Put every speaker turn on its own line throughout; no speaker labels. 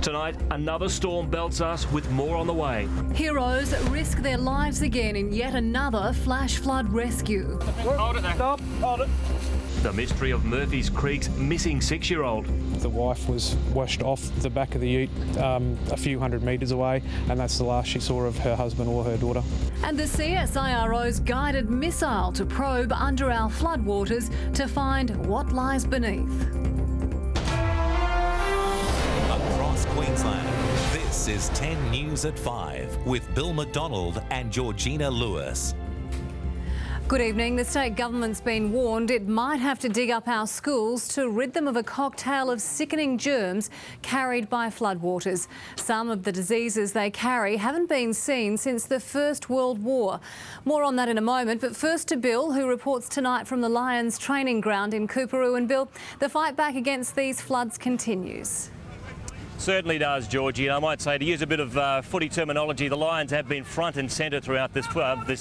Tonight, another storm belts us with more on the way.
Heroes risk their lives again in yet another flash flood rescue.
Hold it there.
Stop, hold it.
The mystery of Murphy's Creek's missing 6-year-old.
The wife was washed off the back of the ute a few hundred metres away, and that's the last she saw of her husband or her daughter.
And the CSIRO's guided missile to probe under our floodwaters to find what lies beneath.
Across Queensland, this is 10 News at 5 with Bill McDonald and Georgina Lewis.
Good evening. The state government's been warned it might have to dig up our schools to rid them of a cocktail of sickening germs carried by floodwaters. Some of the diseases they carry haven't been seen since the First World War. More on that in a moment, but first to Bill, who reports tonight from the Lions training ground in COORPAROO. And Bill, the fight back against these floods continues.
Certainly does, Georgie. And I might say, to use a bit of footy terminology, the Lions have been front and centre throughout this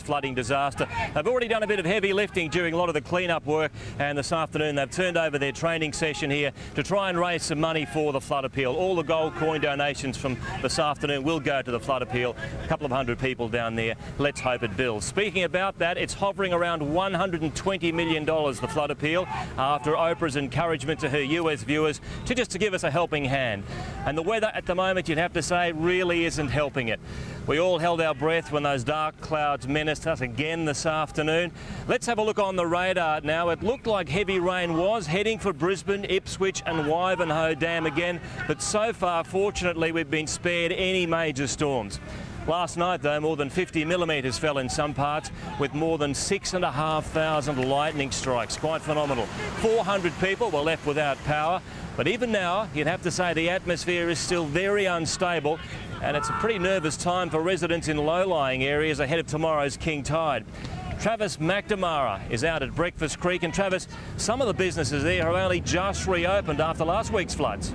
flooding disaster. They've already done a bit of heavy lifting during a lot of the clean-up work, and this afternoon they've turned over their training session here to try and raise some money for the flood appeal. All the gold coin donations from this afternoon will go to the flood appeal. A couple of hundred people down there. Let's hope it builds. Speaking about that, it's hovering around $120 million, the flood appeal, after Oprah's encouragement to her US viewers to give us a helping hand. And the weather at the moment, you'd have to say, really isn't helping it. We all held our breath when those dark clouds menaced us again this afternoon. Let's have a look on the radar now. It looked like heavy rain was heading for Brisbane, Ipswich and Wivenhoe Dam again, but so far, fortunately, we've been spared any major storms. Last night, though, more than 50 millimetres fell in some parts, with more than 6,500 lightning strikes. Quite phenomenal. 400 people were left without power. But even now, you'd have to say the atmosphere is still very unstable, and it's a pretty nervous time for residents in low-lying areas ahead of tomorrow's king tide. Travis McNamara is out at Breakfast Creek, and Travis, some of the businesses there have only just reopened after last week's floods.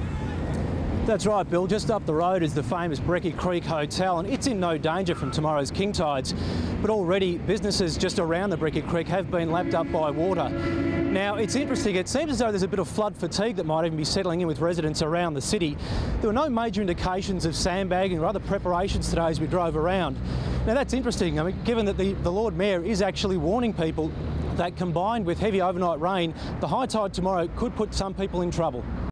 That's right, Bill. Just up the road is the famous Brecky Creek Hotel, and it's in no danger from tomorrow's king tides. But already businesses just around the Brecky Creek have been lapped up by water. Now, it's interesting. It seems as though there's a bit of flood fatigue that might even be settling in with residents around the city. There were no major indications of sandbagging or other preparations today as we drove around. Now, that's interesting, I mean, given that the Lord Mayor is actually warning people that combined with heavy overnight rain, the high tide tomorrow could put some people in trouble.